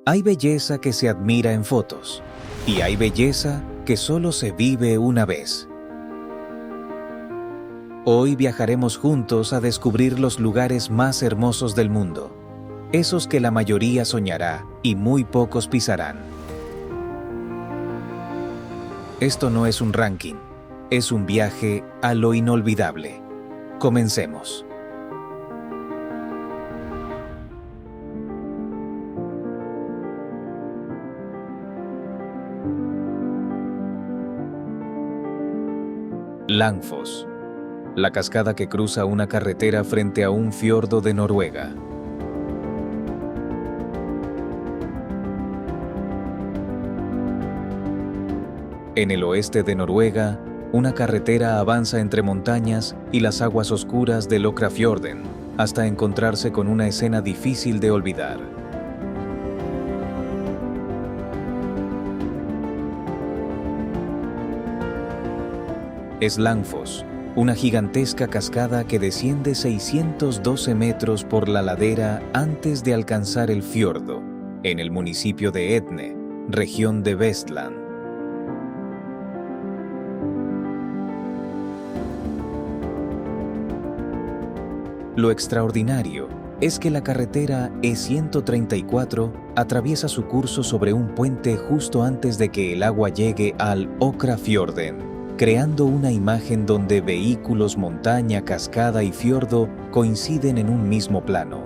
Hay belleza que se admira en fotos y hay belleza que solo se vive una vez. Hoy viajaremos juntos a descubrir los lugares más hermosos del mundo, esos que la mayoría soñará y muy pocos pisarán. Esto no es un ranking, es un viaje a lo inolvidable. Comencemos. Langfoss, la cascada que cruza una carretera frente a un fiordo de Noruega. En el oeste de Noruega, una carretera avanza entre montañas y las aguas oscuras del Åkrafjorden hasta encontrarse con una escena difícil de olvidar. Es Langfoss, una gigantesca cascada que desciende 612 metros por la ladera antes de alcanzar el fiordo, en el municipio de Etne, región de Vestland. Lo extraordinario es que la carretera E134 atraviesa su curso sobre un puente justo antes de que el agua llegue al Åkrafjorden, creando una imagen donde vehículos, montaña, cascada y fiordo coinciden en un mismo plano.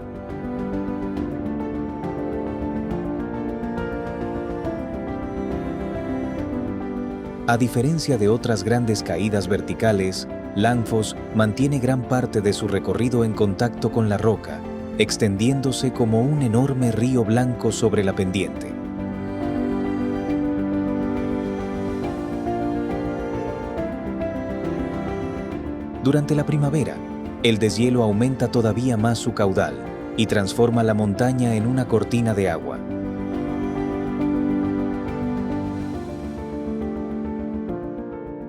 A diferencia de otras grandes caídas verticales, Langfoss mantiene gran parte de su recorrido en contacto con la roca, extendiéndose como un enorme río blanco sobre la pendiente. Durante la primavera, el deshielo aumenta todavía más su caudal y transforma la montaña en una cortina de agua.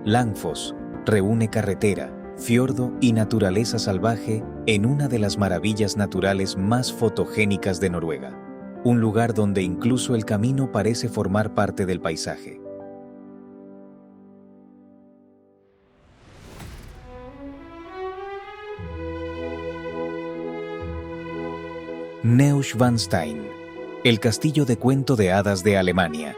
Langfoss reúne carretera, fiordo y naturaleza salvaje en una de las maravillas naturales más fotogénicas de Noruega, un lugar donde incluso el camino parece formar parte del paisaje. Neuschwanstein, el castillo de cuento de hadas de Alemania.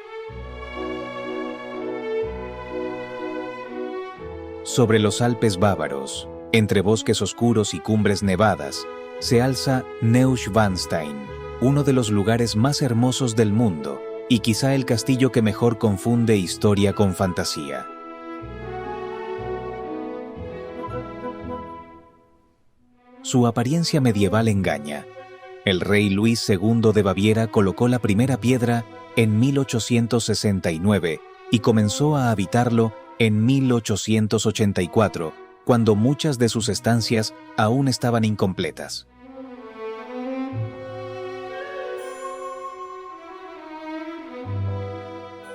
Sobre los Alpes bávaros, entre bosques oscuros y cumbres nevadas, se alza Neuschwanstein, uno de los lugares más hermosos del mundo y quizá el castillo que mejor confunde historia con fantasía. Su apariencia medieval engaña. El rey Luis II de Baviera colocó la primera piedra en 1869 y comenzó a habitarlo en 1884, cuando muchas de sus estancias aún estaban incompletas.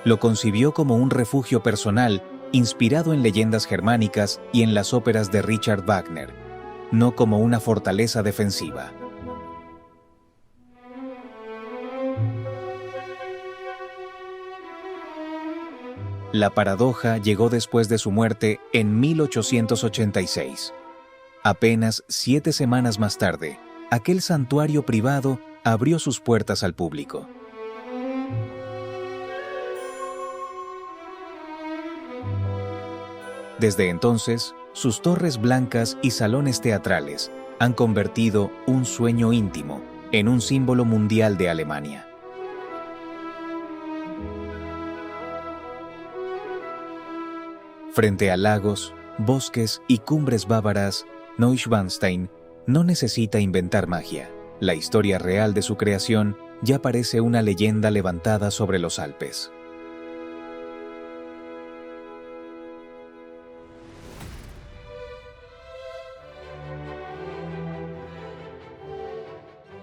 Lo concibió como un refugio personal inspirado en leyendas germánicas y en las óperas de Richard Wagner, no como una fortaleza defensiva. La paradoja llegó después de su muerte en 1886. Apenas 7 semanas más tarde, aquel santuario privado abrió sus puertas al público. Desde entonces, sus torres blancas y salones teatrales han convertido un sueño íntimo en un símbolo mundial de Alemania. Frente a lagos, bosques y cumbres bávaras, Neuschwanstein no necesita inventar magia. La historia real de su creación ya parece una leyenda levantada sobre los Alpes.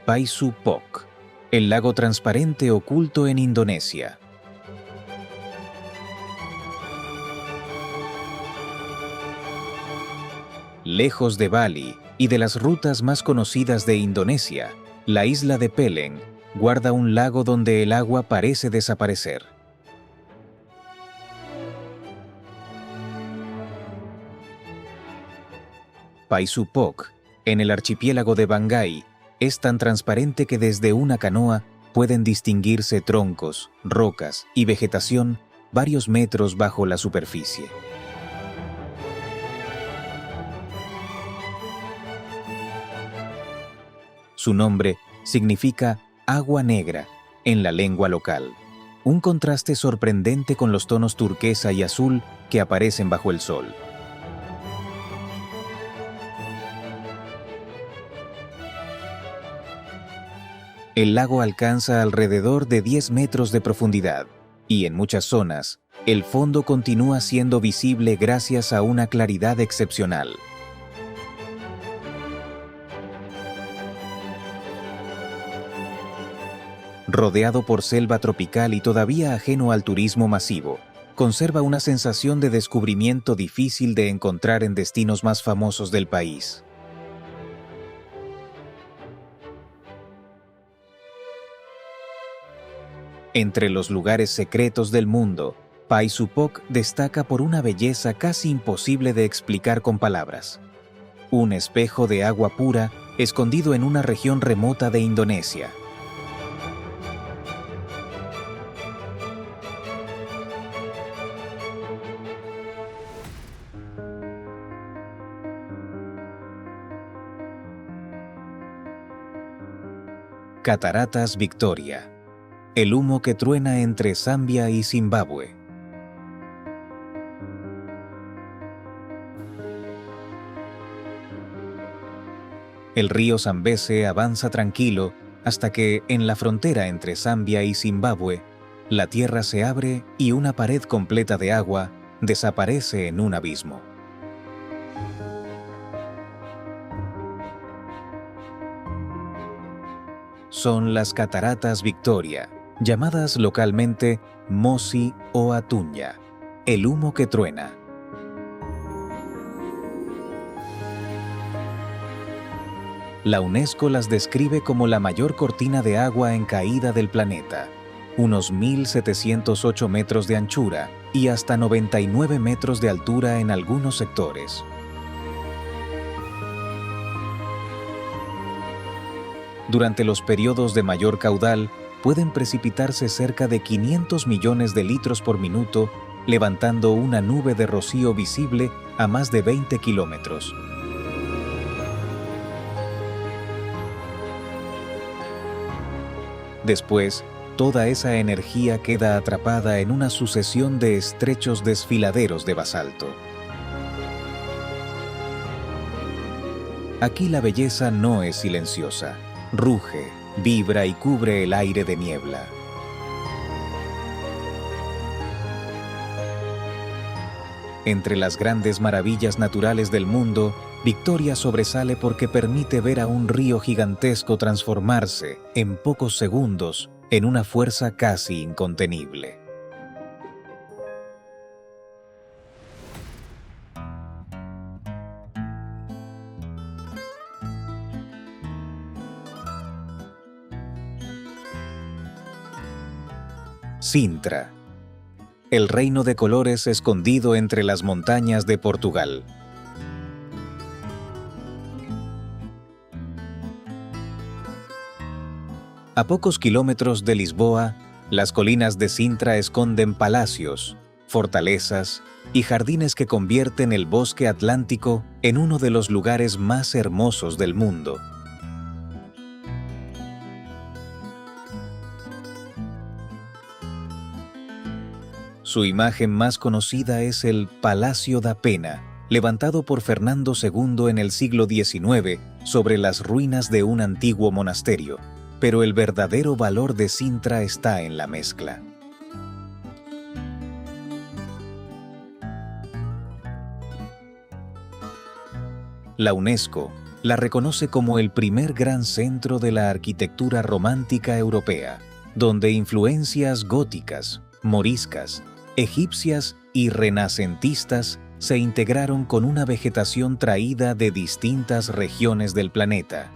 Paisu Pok, el lago transparente oculto en Indonesia. Lejos de Bali y de las rutas más conocidas de Indonesia, la isla de Peleng guarda un lago donde el agua parece desaparecer. Paisupok, en el archipiélago de Banggai, es tan transparente que desde una canoa pueden distinguirse troncos, rocas y vegetación varios metros bajo la superficie. Su nombre significa agua negra en la lengua local, un contraste sorprendente con los tonos turquesa y azul que aparecen bajo el sol. El lago alcanza alrededor de 10 metros de profundidad y en muchas zonas, el fondo continúa siendo visible gracias a una claridad excepcional. Rodeado por selva tropical y todavía ajeno al turismo masivo, conserva una sensación de descubrimiento difícil de encontrar en destinos más famosos del país. Entre los lugares secretos del mundo, Paisupok destaca por una belleza casi imposible de explicar con palabras. Un espejo de agua pura escondido en una región remota de Indonesia. Cataratas Victoria. El humo que truena entre Zambia y Zimbabue. El río Zambeze avanza tranquilo hasta que, en la frontera entre Zambia y Zimbabue, la tierra se abre y una pared completa de agua desaparece en un abismo. Son las Cataratas Victoria, llamadas localmente Mosi o Atunya, el humo que truena. La UNESCO las describe como la mayor cortina de agua en caída del planeta, unos 1.708 metros de anchura y hasta 99 metros de altura en algunos sectores. Durante los periodos de mayor caudal, pueden precipitarse cerca de 500 millones de litros por minuto, levantando una nube de rocío visible a más de 20 kilómetros. Después, toda esa energía queda atrapada en una sucesión de estrechos desfiladeros de basalto. Aquí la belleza no es silenciosa. Ruge, vibra y cubre el aire de niebla. Entre las grandes maravillas naturales del mundo, Victoria sobresale porque permite ver a un río gigantesco transformarse, en pocos segundos, en una fuerza casi incontenible. Sintra, el reino de colores escondido entre las montañas de Portugal. A pocos kilómetros de Lisboa, las colinas de Sintra esconden palacios, fortalezas y jardines que convierten el bosque atlántico en uno de los lugares más hermosos del mundo. Su imagen más conocida es el Palacio da Pena, levantado por Fernando II en el siglo XIX sobre las ruinas de un antiguo monasterio, pero el verdadero valor de Sintra está en la mezcla. La UNESCO la reconoce como el primer gran centro de la arquitectura romántica europea, donde influencias góticas, moriscas, egipcias y renacentistas se integraron con una vegetación traída de distintas regiones del planeta.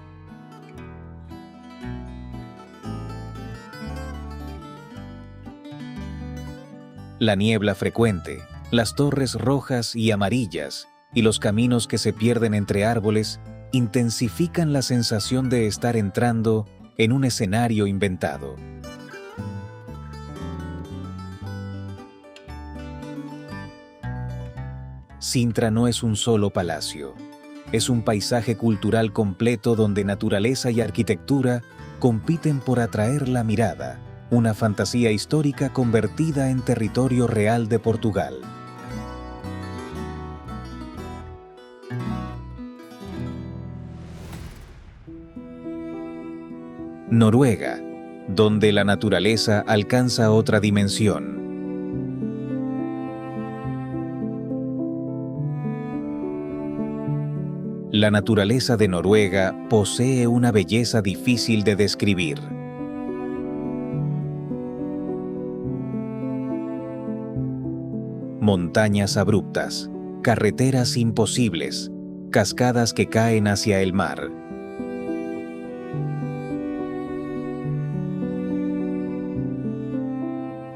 La niebla frecuente, las torres rojas y amarillas y los caminos que se pierden entre árboles intensifican la sensación de estar entrando en un escenario inventado. Sintra no es un solo palacio. Es un paisaje cultural completo donde naturaleza y arquitectura compiten por atraer la mirada, una fantasía histórica convertida en territorio real de Portugal. Noruega, donde la naturaleza alcanza otra dimensión. La naturaleza de Noruega posee una belleza difícil de describir. Montañas abruptas, carreteras imposibles, cascadas que caen hacia el mar.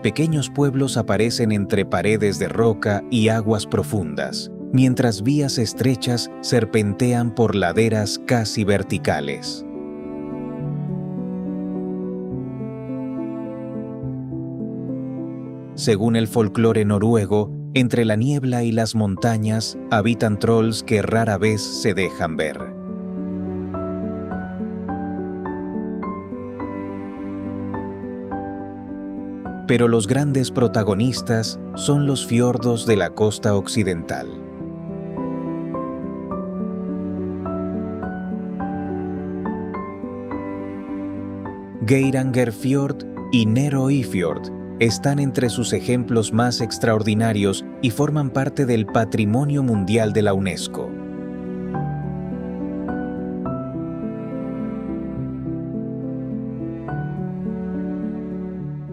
Pequeños pueblos aparecen entre paredes de roca y aguas profundas, mientras vías estrechas serpentean por laderas casi verticales. Según el folclore noruego, entre la niebla y las montañas habitan trolls que rara vez se dejan ver. Pero los grandes protagonistas son los fiordos de la costa occidental. Geirangerfjord y Nærøyfjord están entre sus ejemplos más extraordinarios y forman parte del Patrimonio Mundial de la UNESCO.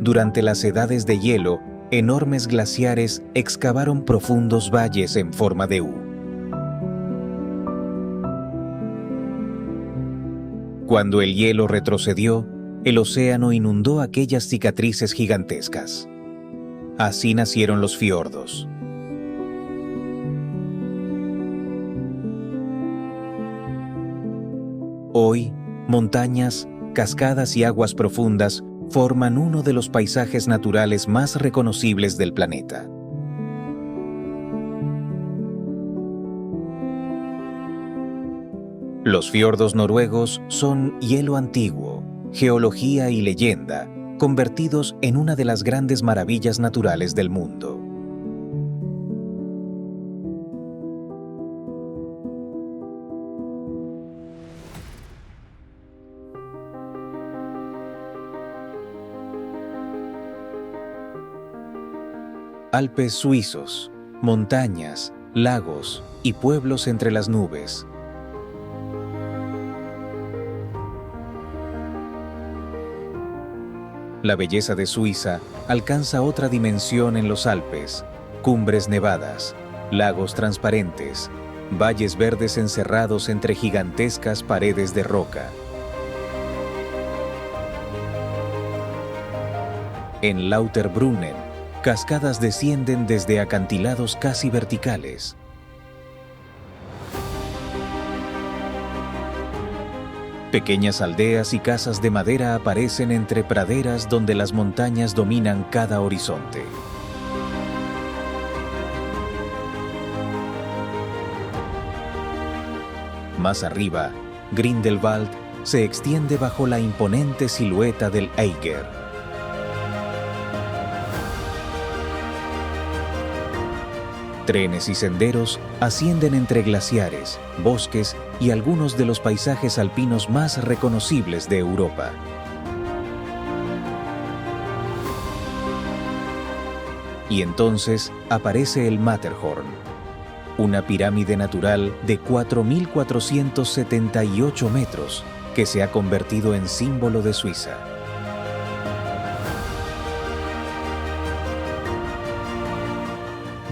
Durante las edades de hielo, enormes glaciares excavaron profundos valles en forma de U. Cuando el hielo retrocedió, el océano inundó aquellas cicatrices gigantescas. Así nacieron los fiordos. Hoy, montañas, cascadas y aguas profundas forman uno de los paisajes naturales más reconocibles del planeta. Los fiordos noruegos son hielo antiguo, geología y leyenda, convertidos en una de las grandes maravillas naturales del mundo. Alpes suizos, montañas, lagos y pueblos entre las nubes. La belleza de Suiza alcanza otra dimensión en los Alpes: cumbres nevadas, lagos transparentes, valles verdes encerrados entre gigantescas paredes de roca. En Lauterbrunnen, cascadas descienden desde acantilados casi verticales. Pequeñas aldeas y casas de madera aparecen entre praderas donde las montañas dominan cada horizonte. Más arriba, Grindelwald se extiende bajo la imponente silueta del Eiger. Trenes y senderos ascienden entre glaciares, bosques y algunos de los paisajes alpinos más reconocibles de Europa. Y entonces aparece el Matterhorn, una pirámide natural de 4.478 metros que se ha convertido en símbolo de Suiza.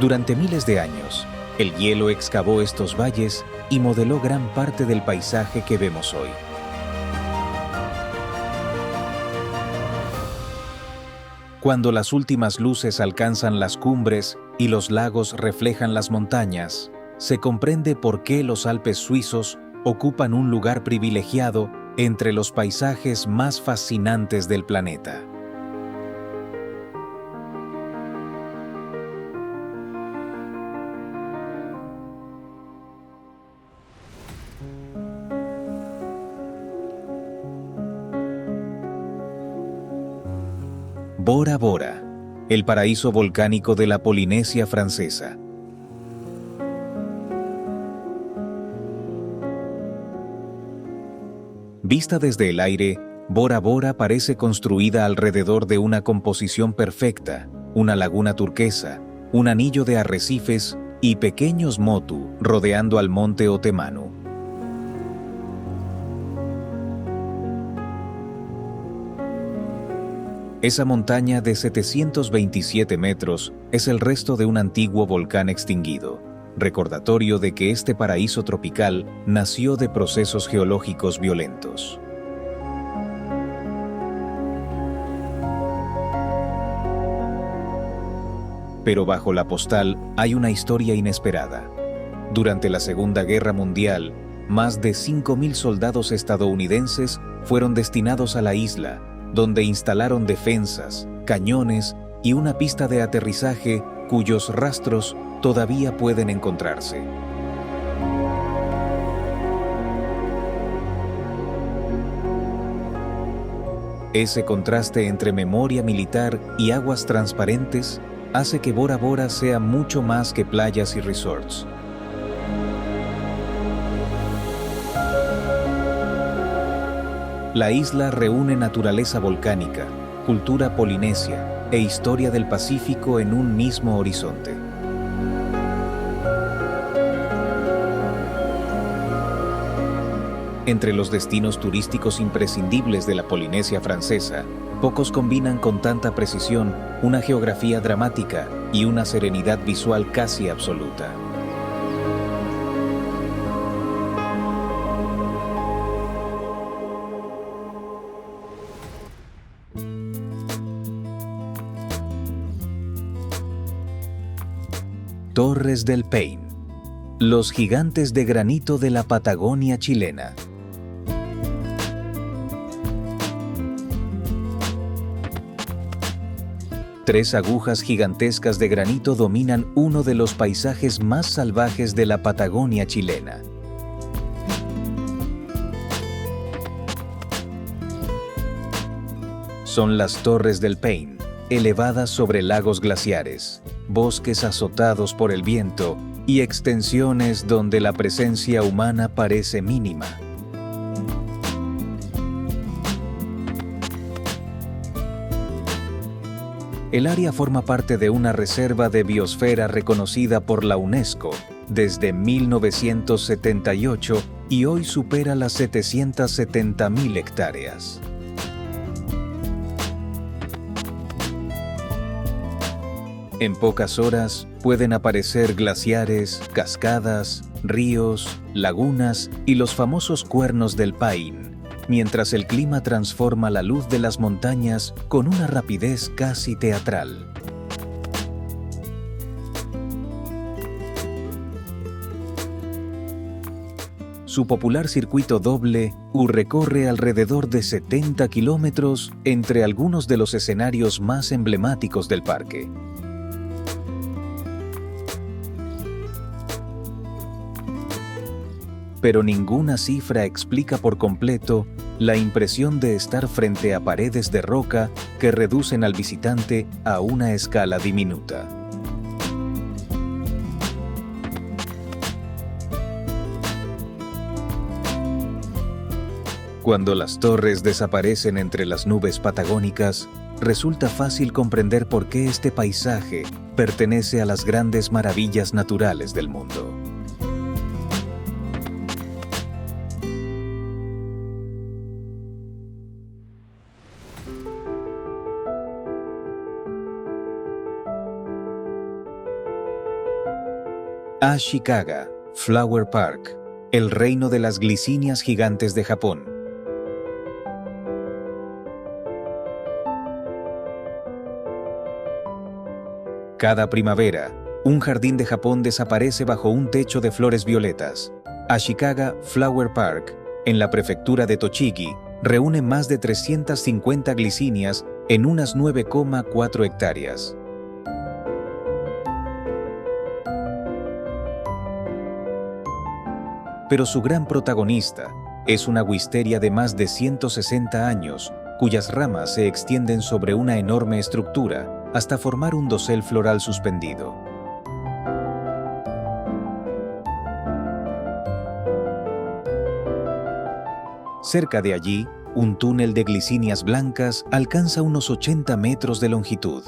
Durante miles de años, el hielo excavó estos valles y modeló gran parte del paisaje que vemos hoy. Cuando las últimas luces alcanzan las cumbres y los lagos reflejan las montañas, se comprende por qué los Alpes suizos ocupan un lugar privilegiado entre los paisajes más fascinantes del planeta. Bora Bora, el paraíso volcánico de la Polinesia francesa. Vista desde el aire, Bora Bora parece construida alrededor de una composición perfecta, una laguna turquesa, un anillo de arrecifes y pequeños motu rodeando al monte Otemanu. Esa montaña de 727 metros es el resto de un antiguo volcán extinguido, recordatorio de que este paraíso tropical nació de procesos geológicos violentos. Pero bajo la postal hay una historia inesperada. Durante la Segunda Guerra Mundial, más de 5.000 soldados estadounidenses fueron destinados a la isla, donde instalaron defensas, cañones y una pista de aterrizaje cuyos rastros todavía pueden encontrarse. Ese contraste entre memoria militar y aguas transparentes hace que Bora Bora sea mucho más que playas y resorts. La isla reúne naturaleza volcánica, cultura polinesia e historia del Pacífico en un mismo horizonte. Entre los destinos turísticos imprescindibles de la Polinesia francesa, pocos combinan con tanta precisión una geografía dramática y una serenidad visual casi absoluta. Torres del Paine, los gigantes de granito de la Patagonia chilena. Tres agujas gigantescas de granito dominan uno de los paisajes más salvajes de la Patagonia chilena. Son las Torres del Paine, elevadas sobre lagos glaciares, bosques azotados por el viento y extensiones donde la presencia humana parece mínima. El área forma parte de una reserva de biosfera reconocida por la UNESCO desde 1978 y hoy supera las 770.000 hectáreas. En pocas horas pueden aparecer glaciares, cascadas, ríos, lagunas y los famosos cuernos del Paine, mientras el clima transforma la luz de las montañas con una rapidez casi teatral. Su popular circuito doble recorre alrededor de 70 kilómetros entre algunos de los escenarios más emblemáticos del parque. Pero ninguna cifra explica por completo la impresión de estar frente a paredes de roca que reducen al visitante a una escala diminuta. Cuando las torres desaparecen entre las nubes patagónicas, resulta fácil comprender por qué este paisaje pertenece a las grandes maravillas naturales del mundo. Ashikaga Flower Park, el reino de las glicinias gigantes de Japón. Cada primavera, un jardín de Japón desaparece bajo un techo de flores violetas. Ashikaga Flower Park, en la prefectura de Tochigi, reúne más de 350 glicinias en unas 9,4 hectáreas. Pero su gran protagonista es una wisteria de más de 160 años, cuyas ramas se extienden sobre una enorme estructura hasta formar un dosel floral suspendido. Cerca de allí, un túnel de glicinias blancas alcanza unos 80 metros de longitud.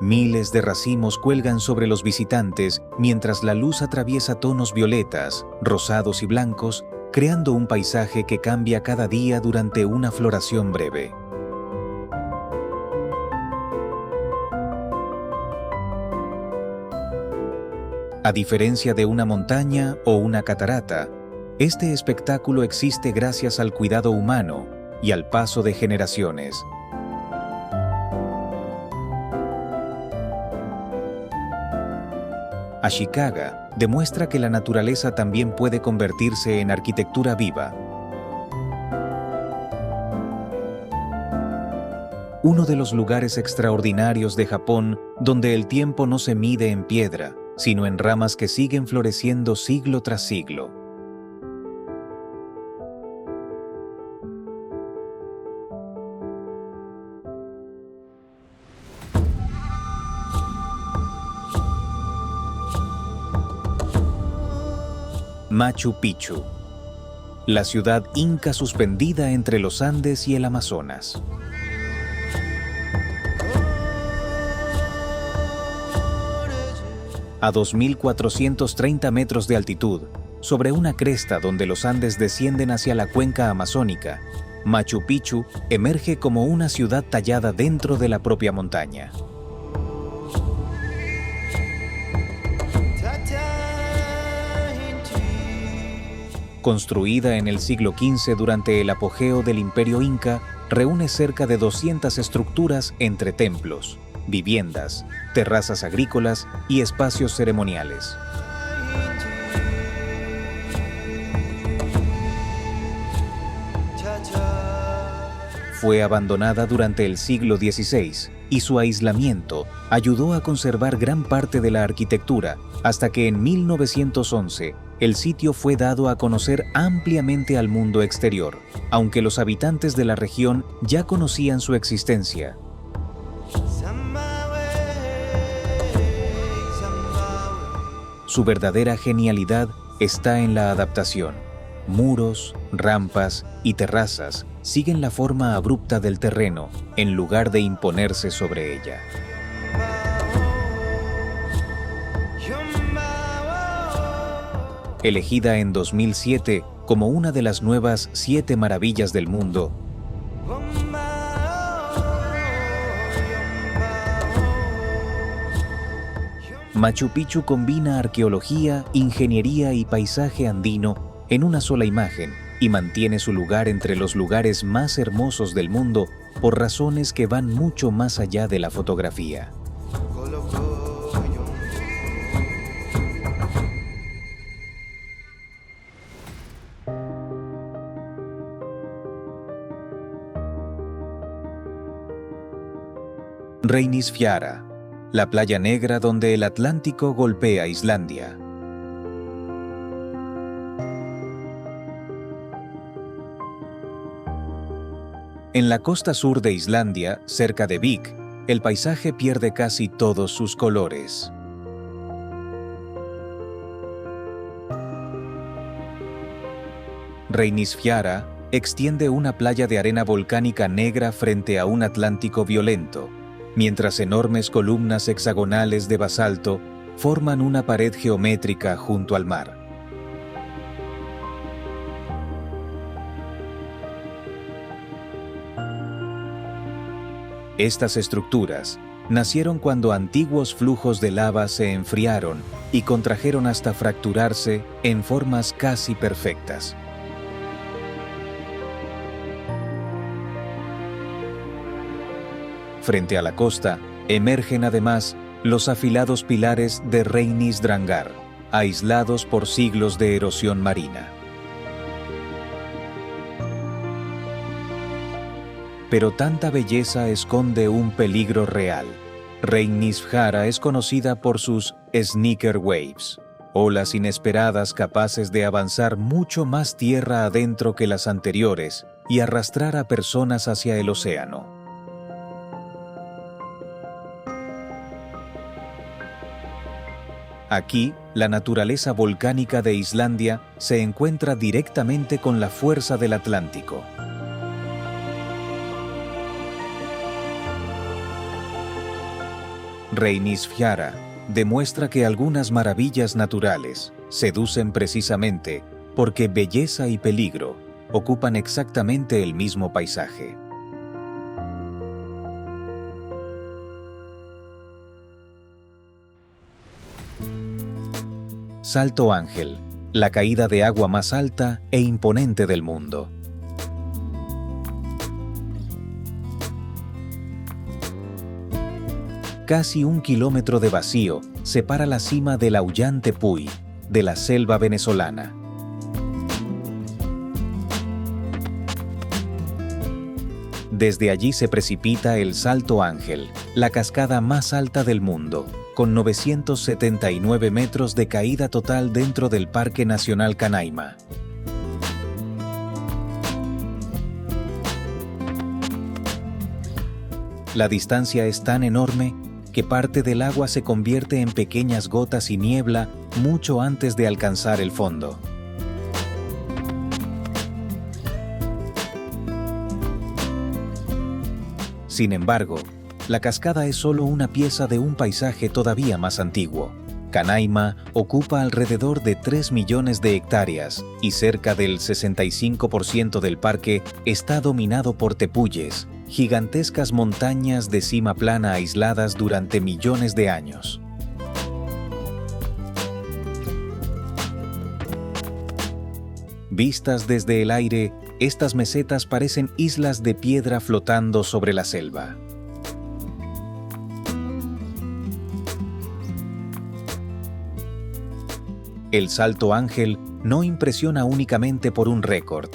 Miles de racimos cuelgan sobre los visitantes mientras la luz atraviesa tonos violetas, rosados y blancos, creando un paisaje que cambia cada día durante una floración breve. A diferencia de una montaña o una catarata, este espectáculo existe gracias al cuidado humano y al paso de generaciones. Ashikaga demuestra que la naturaleza también puede convertirse en arquitectura viva. Uno de los lugares extraordinarios de Japón donde el tiempo no se mide en piedra, sino en ramas que siguen floreciendo siglo tras siglo. Machu Picchu, la ciudad inca suspendida entre los Andes y el Amazonas. A 2.430 metros de altitud, sobre una cresta donde los Andes descienden hacia la cuenca amazónica, Machu Picchu emerge como una ciudad tallada dentro de la propia montaña. Construida en el siglo XV durante el apogeo del Imperio Inca, reúne cerca de 200 estructuras entre templos, viviendas, terrazas agrícolas y espacios ceremoniales. Fue abandonada durante el siglo XVI y su aislamiento ayudó a conservar gran parte de la arquitectura hasta que en 1911 el sitio fue dado a conocer ampliamente al mundo exterior, aunque los habitantes de la región ya conocían su existencia. Su verdadera genialidad está en la adaptación. Muros, rampas y terrazas siguen la forma abrupta del terreno en lugar de imponerse sobre ella. Elegida en 2007 como una de las nuevas 7 maravillas del mundo, Machu Picchu combina arqueología, ingeniería y paisaje andino en una sola imagen y mantiene su lugar entre los lugares más hermosos del mundo por razones que van mucho más allá de la fotografía. Reynisfjara, la playa negra donde el Atlántico golpea Islandia. En la costa sur de Islandia, cerca de Vik, el paisaje pierde casi todos sus colores. Reynisfjara extiende una playa de arena volcánica negra frente a un Atlántico violento, mientras enormes columnas hexagonales de basalto forman una pared geométrica junto al mar. Estas estructuras nacieron cuando antiguos flujos de lava se enfriaron y contrajeron hasta fracturarse en formas casi perfectas. Frente a la costa, emergen además los afilados pilares de Reinis Drangar, aislados por siglos de erosión marina. Pero tanta belleza esconde un peligro real. Reynisfjara es conocida por sus sneaker waves, olas inesperadas capaces de avanzar mucho más tierra adentro que las anteriores y arrastrar a personas hacia el océano. Aquí, la naturaleza volcánica de Islandia se encuentra directamente con la fuerza del Atlántico. Reynisfjara demuestra que algunas maravillas naturales seducen precisamente porque belleza y peligro ocupan exactamente el mismo paisaje. Salto Ángel, la caída de agua más alta e imponente del mundo. Casi 1 kilómetro de vacío separa la cima del Aullante Puy de la selva venezolana. Desde allí se precipita el Salto Ángel, la cascada más alta del mundo, con 979 metros de caída total dentro del Parque Nacional Canaima. La distancia es tan enorme que parte del agua se convierte en pequeñas gotas y niebla mucho antes de alcanzar el fondo. Sin embargo, la cascada es solo una pieza de un paisaje todavía más antiguo. Canaima ocupa alrededor de 3 millones de hectáreas y cerca del 65% del parque está dominado por tepuyes, gigantescas montañas de cima plana aisladas durante millones de años. Vistas desde el aire, estas mesetas parecen islas de piedra flotando sobre la selva. El Salto Ángel no impresiona únicamente por un récord.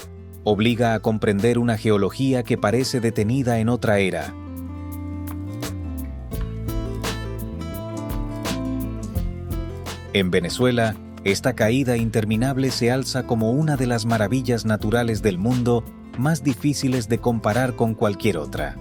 Obliga a comprender una geología que parece detenida en otra era. En Venezuela, esta caída interminable se alza como una de las maravillas naturales del mundo más difíciles de comparar con cualquier otra.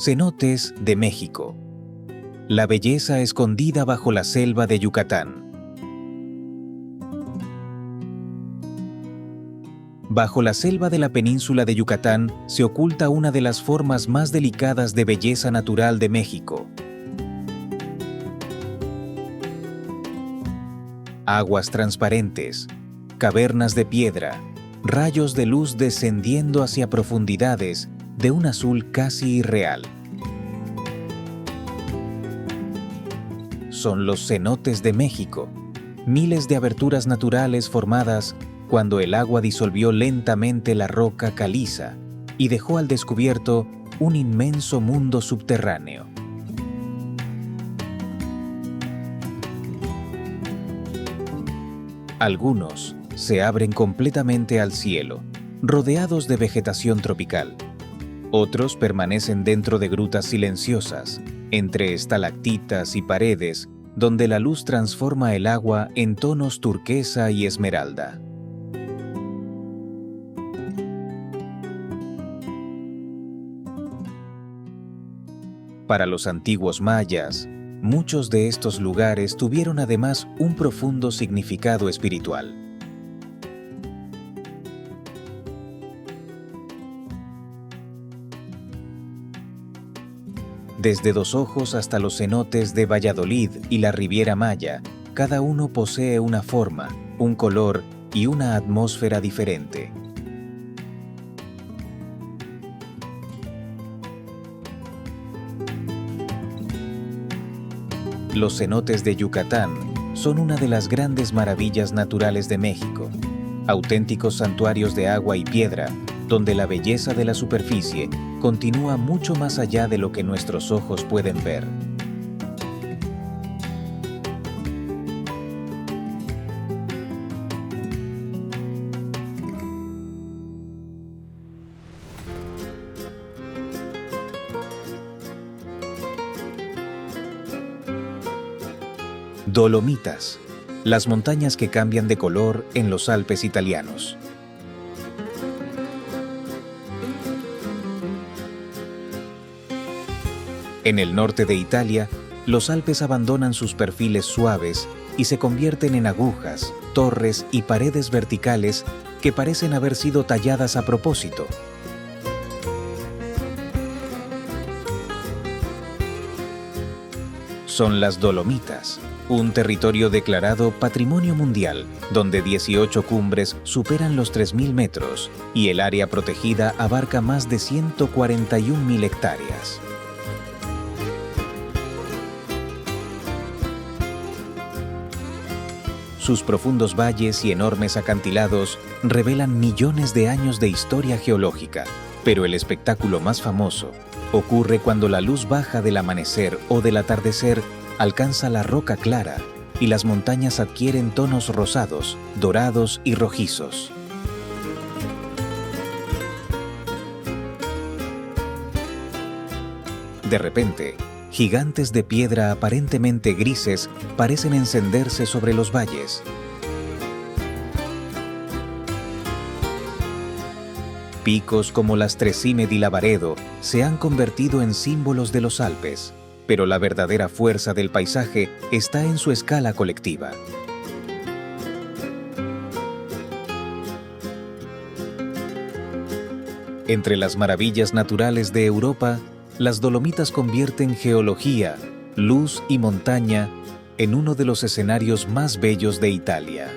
Cenotes de México. La belleza escondida bajo la selva de Yucatán. Bajo la selva de la península de Yucatán se oculta una de las formas más delicadas de belleza natural de México. Aguas transparentes, cavernas de piedra, rayos de luz descendiendo hacia profundidades de un azul casi irreal. Son los cenotes de México, miles de aberturas naturales formadas cuando el agua disolvió lentamente la roca caliza y dejó al descubierto un inmenso mundo subterráneo. Algunos se abren completamente al cielo, rodeados de vegetación tropical. Otros permanecen dentro de grutas silenciosas, entre estalactitas y paredes, donde la luz transforma el agua en tonos turquesa y esmeralda. Para los antiguos mayas, muchos de estos lugares tuvieron además un profundo significado espiritual. Desde Dos Ojos hasta los cenotes de Valladolid y la Riviera Maya, cada uno posee una forma, un color y una atmósfera diferente. Los cenotes de Yucatán son una de las grandes maravillas naturales de México, auténticos santuarios de agua y piedra, donde la belleza de la superficie continúa mucho más allá de lo que nuestros ojos pueden ver. Dolomitas, las montañas que cambian de color en los Alpes italianos. En el norte de Italia, los Alpes abandonan sus perfiles suaves y se convierten en agujas, torres y paredes verticales que parecen haber sido talladas a propósito. Son las Dolomitas, un territorio declarado Patrimonio Mundial, donde 18 cumbres superan los 3.000 metros y el área protegida abarca más de 141.000 hectáreas. Sus profundos valles y enormes acantilados revelan millones de años de historia geológica, pero el espectáculo más famoso ocurre cuando la luz baja del amanecer o del atardecer alcanza la roca clara y las montañas adquieren tonos rosados, dorados y rojizos. De repente, gigantes de piedra aparentemente grises parecen encenderse sobre los valles. Picos como las Tresime di Lavaredo se han convertido en símbolos de los Alpes, pero la verdadera fuerza del paisaje está en su escala colectiva. Entre las maravillas naturales de Europa, las Dolomitas convierten geología, luz y montaña en uno de los escenarios más bellos de Italia.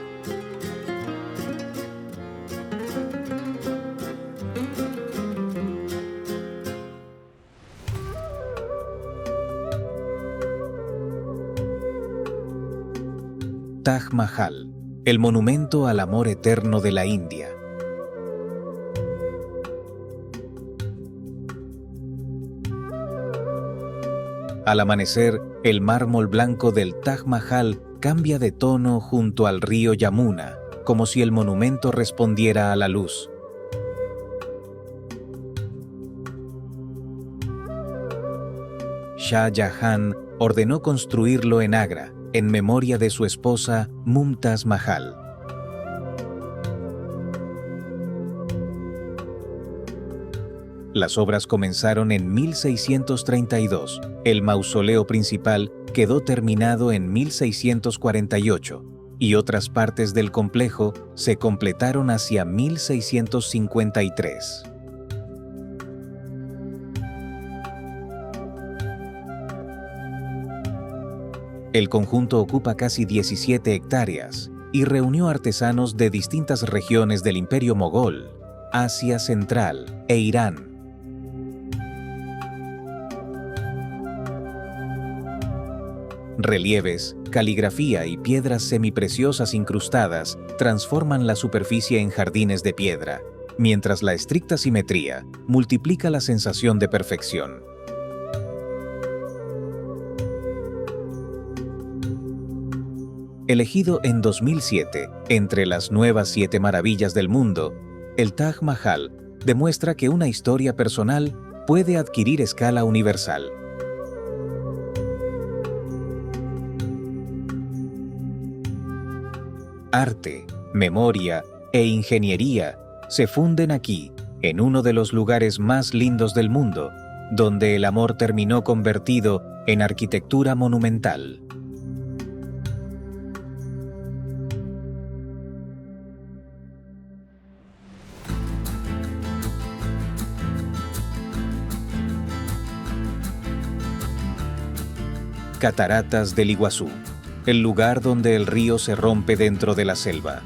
Taj Mahal, el monumento al amor eterno de la India. Al amanecer, el mármol blanco del Taj Mahal cambia de tono junto al río Yamuna, como si el monumento respondiera a la luz. Shah Jahan ordenó construirlo en Agra, en memoria de su esposa Mumtaz Mahal. Las obras comenzaron en 1632. El mausoleo principal quedó terminado en 1648 y otras partes del complejo se completaron hacia 1653. El conjunto ocupa casi 17 hectáreas y reunió artesanos de distintas regiones del Imperio Mogol, Asia Central e Irán. Relieves, caligrafía y piedras semipreciosas incrustadas transforman la superficie en jardines de piedra, mientras la estricta simetría multiplica la sensación de perfección. Elegido en 2007 entre las nuevas 7 maravillas del mundo, el Taj Mahal demuestra que una historia personal puede adquirir escala universal. Arte, memoria e ingeniería se funden aquí, en uno de los lugares más lindos del mundo, donde el amor terminó convertido en arquitectura monumental. Cataratas del Iguazú, el lugar donde el río se rompe dentro de la selva.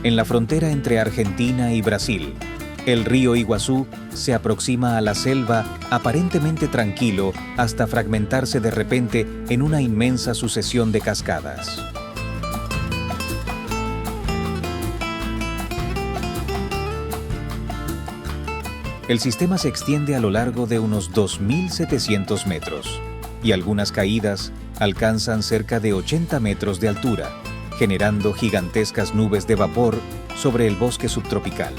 En la frontera entre Argentina y Brasil, El río Iguazú se aproxima a la selva aparentemente tranquilo hasta fragmentarse de repente en una inmensa sucesión de cascadas. El sistema se extiende a lo largo de unos 2.700 metros y algunas caídas alcanzan cerca de 80 metros de altura, generando gigantescas nubes de vapor sobre el bosque subtropical.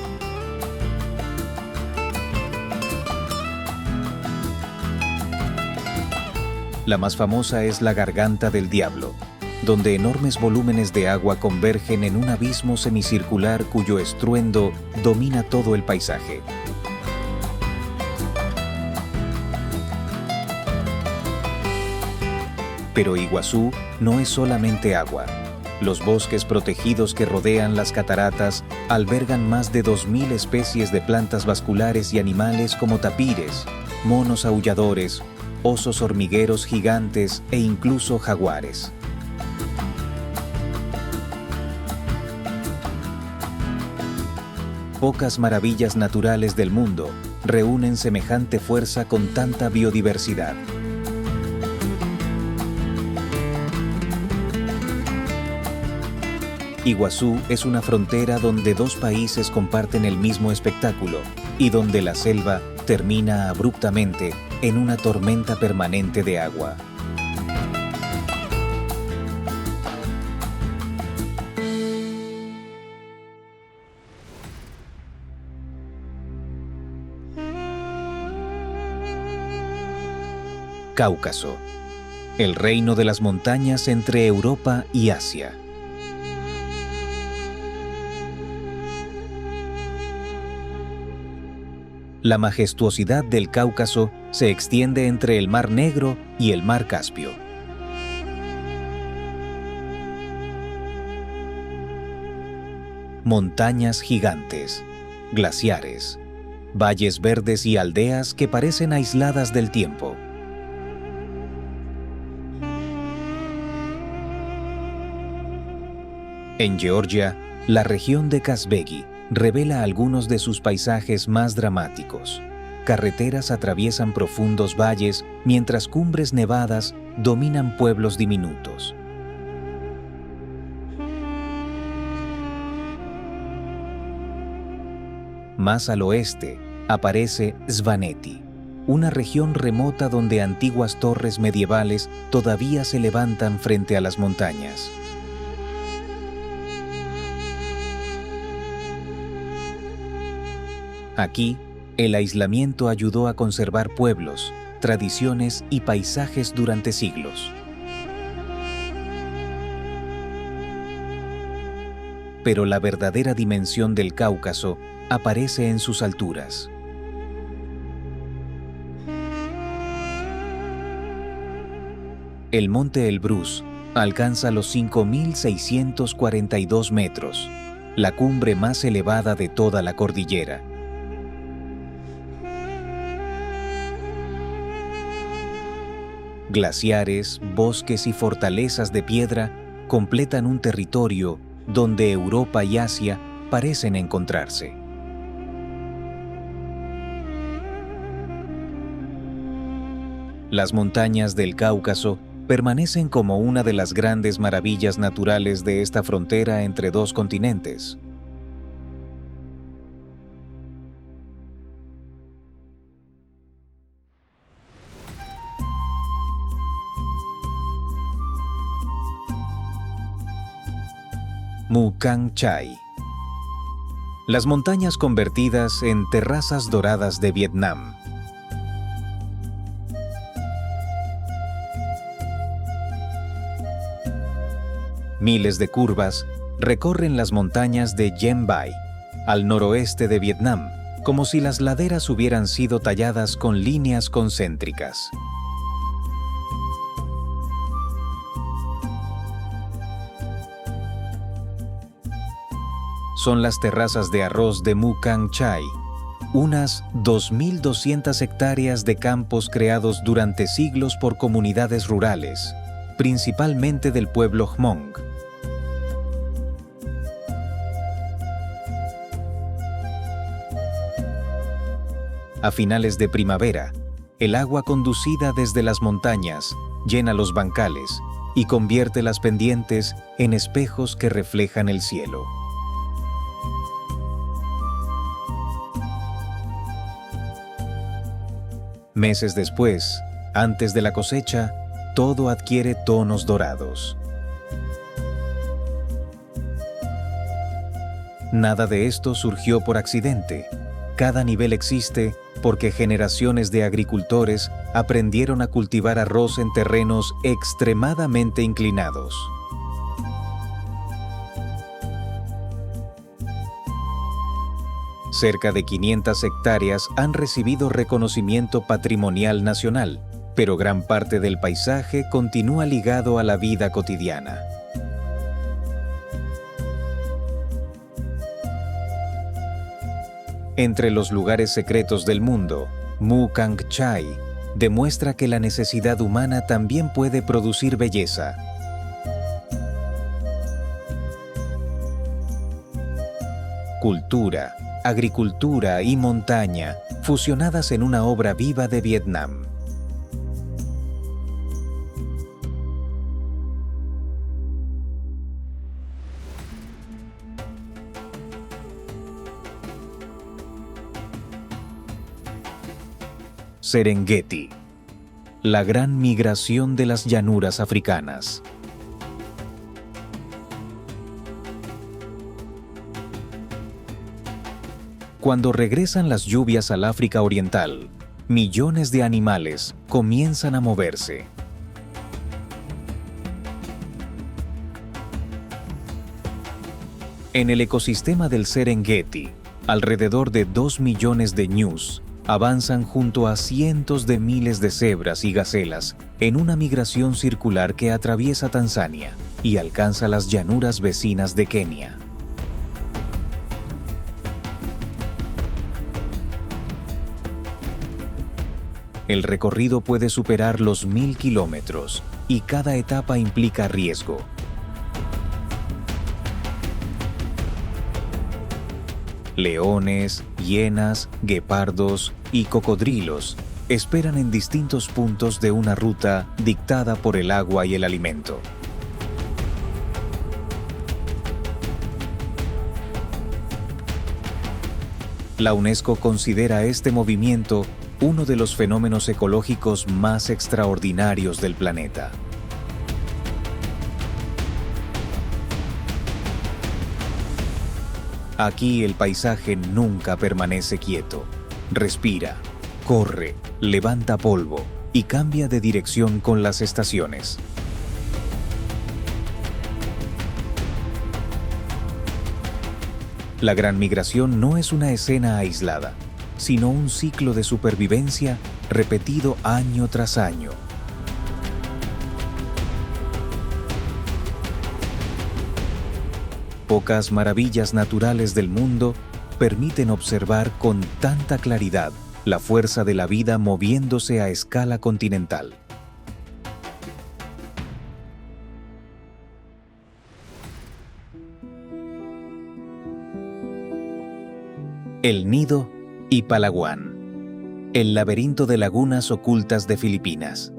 La más famosa es la Garganta del Diablo, donde enormes volúmenes de agua convergen en un abismo semicircular cuyo estruendo domina todo el paisaje. Pero Iguazú no es solamente agua. Los bosques protegidos que rodean las cataratas albergan más de 2.000 especies de plantas vasculares y animales como tapires, monos aulladores, osos hormigueros gigantes e incluso jaguares. Pocas maravillas naturales del mundo reúnen semejante fuerza con tanta biodiversidad. Iguazú es una frontera donde dos países comparten el mismo espectáculo y donde la selva termina abruptamente en una tormenta permanente de agua. Cáucaso, el reino de las montañas entre Europa y Asia. La majestuosidad del Cáucaso se extiende entre el Mar Negro y el Mar Caspio. Montañas gigantes, glaciares, valles verdes y aldeas que parecen aisladas del tiempo. En Georgia, la región de Kazbegi revela algunos de sus paisajes más dramáticos. Carreteras atraviesan profundos valles, mientras cumbres nevadas dominan pueblos diminutos. Más al oeste aparece Svaneti, una región remota donde antiguas torres medievales todavía se levantan frente a las montañas. Aquí, el aislamiento ayudó a conservar pueblos, tradiciones y paisajes durante siglos. Pero la verdadera dimensión del Cáucaso aparece en sus alturas. El monte Elbrus alcanza los 5.642 metros, la cumbre más elevada de toda la cordillera. Glaciares, bosques y fortalezas de piedra completan un territorio donde Europa y Asia parecen encontrarse. Las montañas del Cáucaso permanecen como una de las grandes maravillas naturales de esta frontera entre dos continentes. Mukang Chai. Las montañas convertidas en terrazas doradas de Vietnam. Miles de curvas recorren las montañas de Dien Bai, al noroeste de Vietnam, como si las laderas hubieran sido talladas con líneas concéntricas. Son las terrazas de arroz de Mukang Chai, unas 2.200 hectáreas de campos creados durante siglos por comunidades rurales, principalmente del pueblo Hmong. A finales de primavera, el agua conducida desde las montañas llena los bancales y convierte las pendientes en espejos que reflejan el cielo. Meses después, antes de la cosecha, todo adquiere tonos dorados. Nada de esto surgió por accidente. Cada nivel existe porque generaciones de agricultores aprendieron a cultivar arroz en terrenos extremadamente inclinados. Cerca de 500 hectáreas han recibido reconocimiento patrimonial nacional, pero gran parte del paisaje continúa ligado a la vida cotidiana. Entre los lugares secretos del mundo, Mù Cang Chai demuestra que la necesidad humana también puede producir belleza. Cultura, agricultura y montaña fusionadas en una obra viva de Vietnam. Serengeti, la gran migración de las llanuras africanas. Cuando regresan las lluvias al África Oriental, millones de animales comienzan a moverse. En el ecosistema del Serengeti, alrededor de 2 millones de ñus avanzan junto a cientos de miles de cebras y gacelas en una migración circular que atraviesa Tanzania y alcanza las llanuras vecinas de Kenia. El recorrido puede superar los 1000 kilómetros y cada etapa implica riesgo. Leones, hienas, guepardos y cocodrilos esperan en distintos puntos de una ruta dictada por el agua y el alimento. La UNESCO considera este movimiento uno de los fenómenos ecológicos más extraordinarios del planeta. Aquí el paisaje nunca permanece quieto. Respira, corre, levanta polvo y cambia de dirección con las estaciones. La gran migración no es una escena aislada, sino un ciclo de supervivencia repetido año tras año. Pocas maravillas naturales del mundo permiten observar con tanta claridad la fuerza de la vida moviéndose a escala continental. El Nido y Palawan, el laberinto de lagunas ocultas de Filipinas.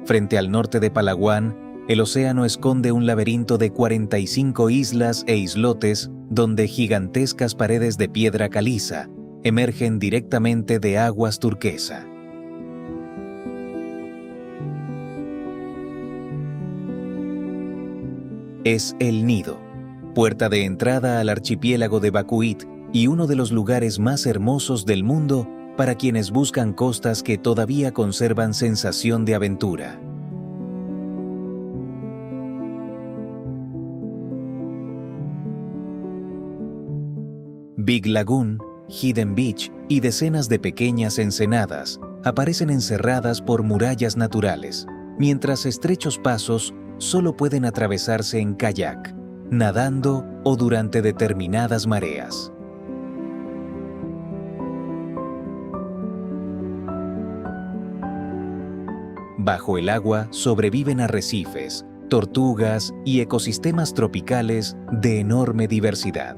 Frente al norte de Palawan, el océano esconde un laberinto de 45 islas e islotes donde gigantescas paredes de piedra caliza emergen directamente de aguas turquesa. Es el Nido, puerta de entrada al archipiélago de Bakuit y uno de los lugares más hermosos del mundo para quienes buscan costas que todavía conservan sensación de aventura. Big Lagoon, Hidden Beach y decenas de pequeñas ensenadas aparecen encerradas por murallas naturales, mientras estrechos pasos solo pueden atravesarse en kayak, nadando o durante determinadas mareas. Bajo el agua sobreviven arrecifes, tortugas y ecosistemas tropicales de enorme diversidad.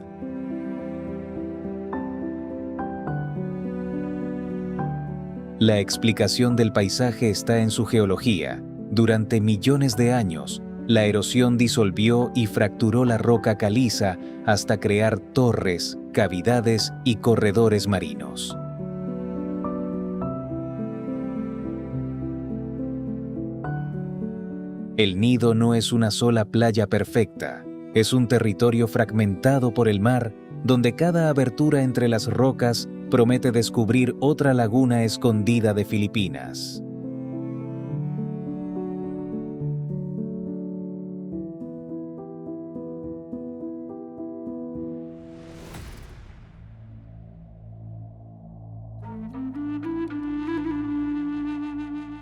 La explicación del paisaje está en su geología. Durante millones de años, la erosión disolvió y fracturó la roca caliza hasta crear torres, cavidades y corredores marinos. El Nido no es una sola playa perfecta, es un territorio fragmentado por el mar, donde cada abertura entre las rocas promete descubrir otra laguna escondida de Filipinas.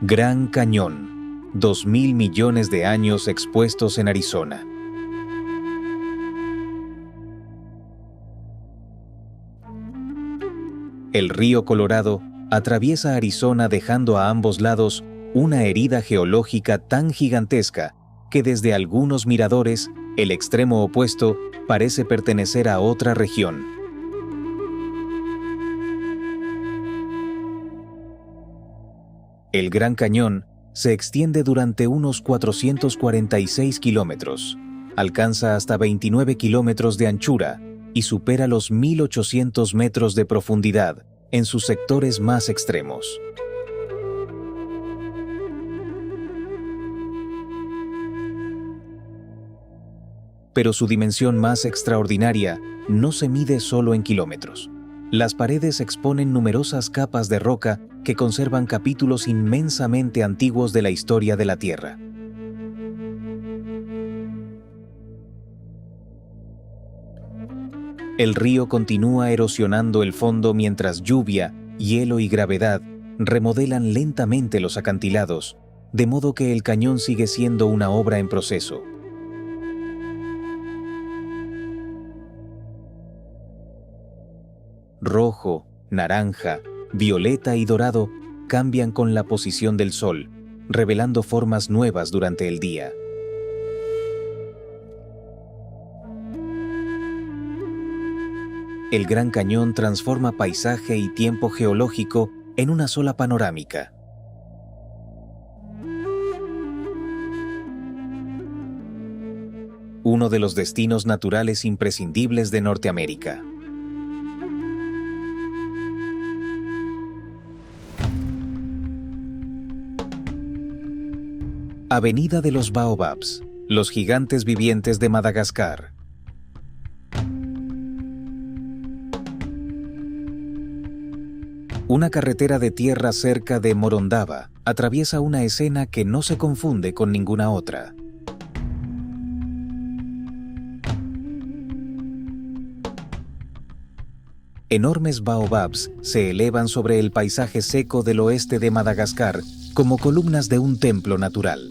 Gran Cañón, 2.000 millones de años expuestos en Arizona. El río Colorado atraviesa Arizona dejando a ambos lados una herida geológica tan gigantesca que desde algunos miradores, el extremo opuesto parece pertenecer a otra región. El Gran Cañón se extiende durante unos 446 kilómetros, alcanza hasta 29 kilómetros de anchura y supera los 1.800 metros de profundidad en sus sectores más extremos. Pero su dimensión más extraordinaria no se mide solo en kilómetros. Las paredes exponen numerosas capas de roca que conservan capítulos inmensamente antiguos de la historia de la Tierra. El río continúa erosionando el fondo mientras lluvia, hielo y gravedad remodelan lentamente los acantilados, de modo que el cañón sigue siendo una obra en proceso. Rojo, naranja, violeta y dorado cambian con la posición del sol, revelando formas nuevas durante el día. El Gran Cañón transforma paisaje y tiempo geológico en una sola panorámica. Uno de los destinos naturales imprescindibles de Norteamérica. Avenida de los Baobabs, los gigantes vivientes de Madagascar. Una carretera de tierra cerca de Morondava atraviesa una escena que no se confunde con ninguna otra. Enormes baobabs se elevan sobre el paisaje seco del oeste de Madagascar como columnas de un templo natural.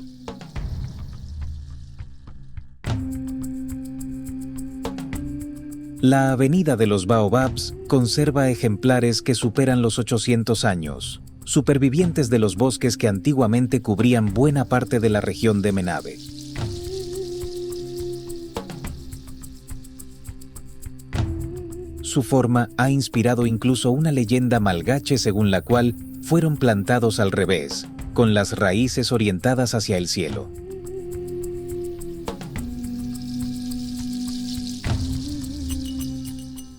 La Avenida de los Baobabs conserva ejemplares que superan los 800 años, supervivientes de los bosques que antiguamente cubrían buena parte de la región de Menabe. Su forma ha inspirado incluso una leyenda malgache según la cual fueron plantados al revés, con las raíces orientadas hacia el cielo.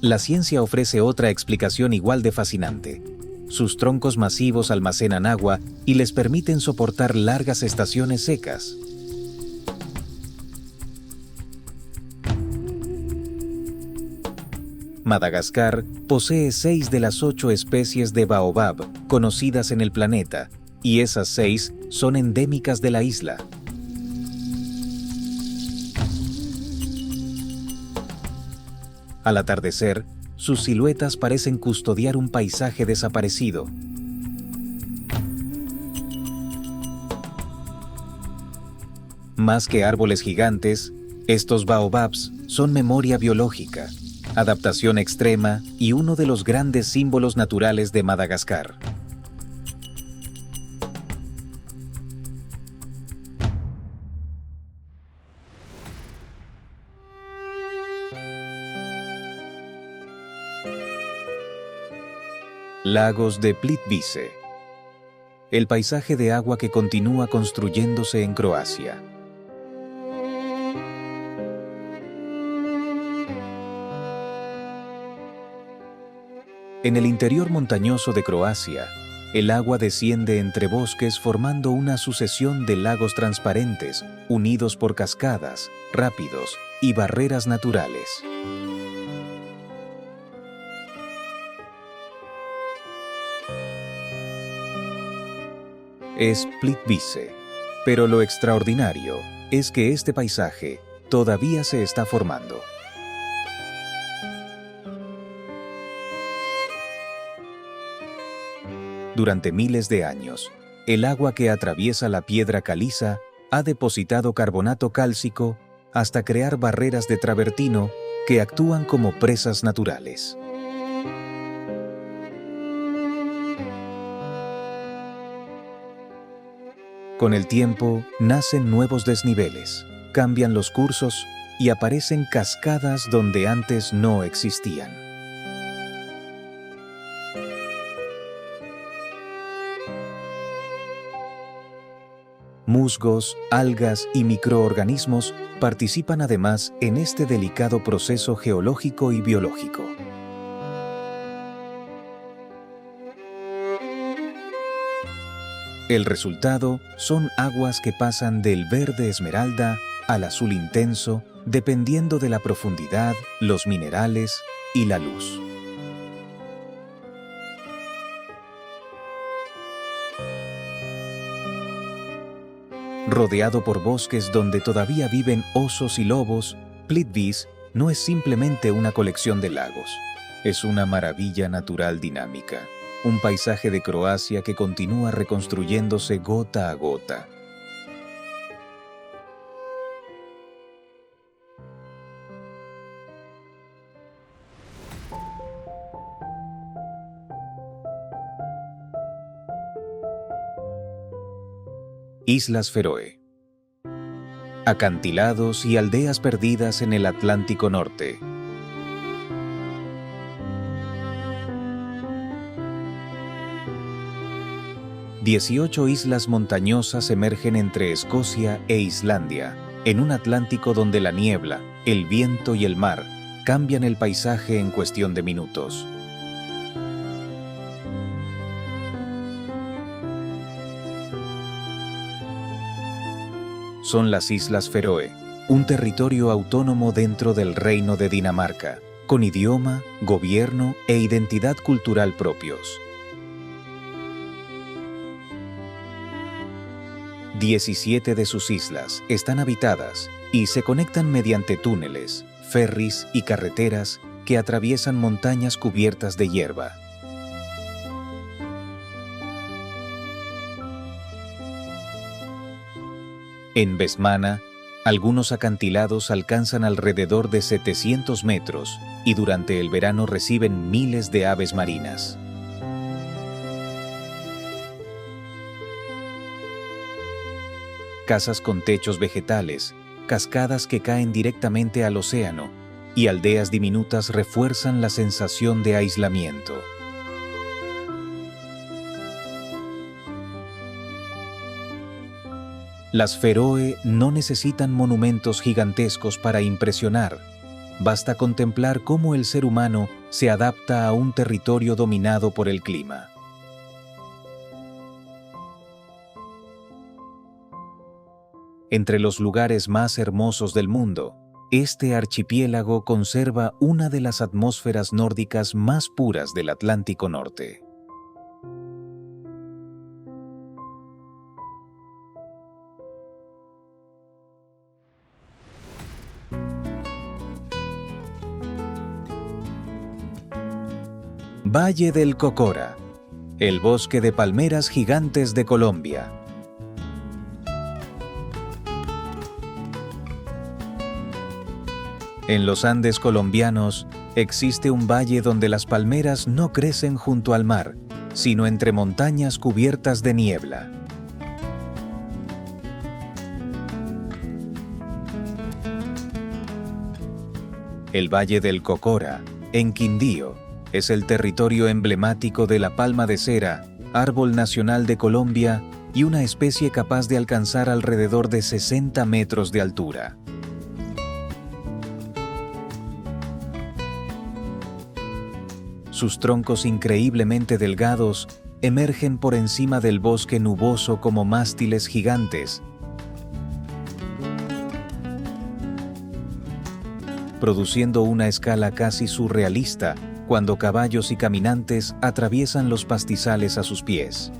La ciencia ofrece otra explicación igual de fascinante. Sus troncos masivos almacenan agua y les permiten soportar largas estaciones secas. Madagascar posee 6 de las 8 especies de baobab conocidas en el planeta, y esas 6 son endémicas de la isla. Al atardecer, sus siluetas parecen custodiar un paisaje desaparecido. Más que árboles gigantes, estos baobabs son memoria biológica, adaptación extrema y uno de los grandes símbolos naturales de Madagascar. Lagos de Plitvice. El paisaje de agua que continúa construyéndose en Croacia. En el interior montañoso de Croacia, el agua desciende entre bosques formando una sucesión de lagos transparentes, unidos por cascadas, rápidos y barreras naturales. Es Plitvice, pero lo extraordinario es que este paisaje todavía se está formando. Durante miles de años, el agua que atraviesa la piedra caliza ha depositado carbonato cálcico hasta crear barreras de travertino que actúan como presas naturales. Con el tiempo, nacen nuevos desniveles, cambian los cursos y aparecen cascadas donde antes no existían. Musgos, algas y microorganismos participan además en este delicado proceso geológico y biológico. El resultado son aguas que pasan del verde esmeralda al azul intenso, dependiendo de la profundidad, los minerales y la luz. Rodeado por bosques donde todavía viven osos y lobos, Plitvice no es simplemente una colección de lagos. Es una maravilla natural dinámica, un paisaje de Croacia que continúa reconstruyéndose gota a gota. Islas Feroe. Acantilados y aldeas perdidas en el Atlántico Norte. Dieciocho islas montañosas emergen entre Escocia e Islandia, en un Atlántico donde la niebla, el viento y el mar cambian el paisaje en cuestión de minutos. Son las Islas Feroe, un territorio autónomo dentro del Reino de Dinamarca, con idioma, gobierno e identidad cultural propios. 17 de sus islas están habitadas y se conectan mediante túneles, ferries y carreteras que atraviesan montañas cubiertas de hierba. En Vestmanna, algunos acantilados alcanzan alrededor de 700 metros y durante el verano reciben miles de aves marinas. Casas con techos vegetales, cascadas que caen directamente al océano y aldeas diminutas refuerzan la sensación de aislamiento. Las Feroe no necesitan monumentos gigantescos para impresionar. Basta contemplar cómo el ser humano se adapta a un territorio dominado por el clima. Entre los lugares más hermosos del mundo, este archipiélago conserva una de las atmósferas nórdicas más puras del Atlántico Norte. Valle del Cocora, el bosque de palmeras gigantes de Colombia. En los Andes colombianos existe un valle donde las palmeras no crecen junto al mar, sino entre montañas cubiertas de niebla. El Valle del Cocora, en Quindío, Es el territorio emblemático de la palma de cera, árbol nacional de Colombia y una especie capaz de alcanzar alrededor de 60 metros de altura. Sus troncos increíblemente delgados emergen por encima del bosque nuboso como mástiles gigantes, produciendo una escala casi surrealista cuando caballos y caminantes atraviesan los pastizales a sus pies.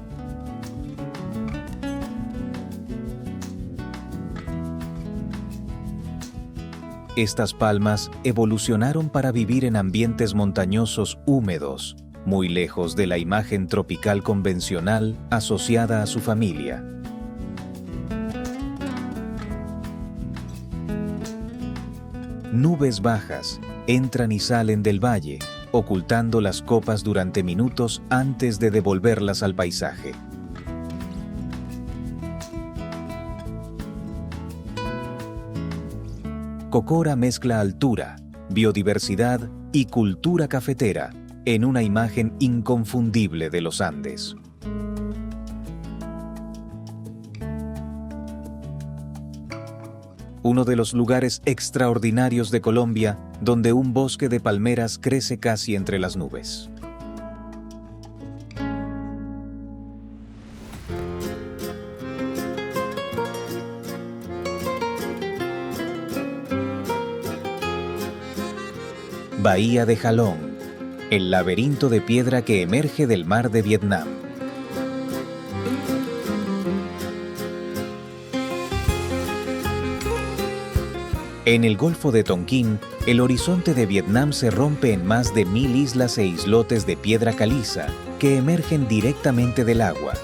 Estas palmas evolucionaron para vivir en ambientes montañosos húmedos, muy lejos de la imagen tropical convencional asociada a su familia. Nubes bajas entran y salen del valle, ocultando las copas durante minutos antes de devolverlas al paisaje. Cocora mezcla altura, biodiversidad y cultura cafetera en una imagen inconfundible de los Andes. Uno de los lugares extraordinarios de Colombia donde un bosque de palmeras crece casi entre las nubes. Bahía de Halong, el laberinto de piedra que emerge del mar de Vietnam. En el Golfo de Tonquín, el horizonte de Vietnam se rompe en más de 1000 islas e islotes de piedra caliza que emergen directamente del agua.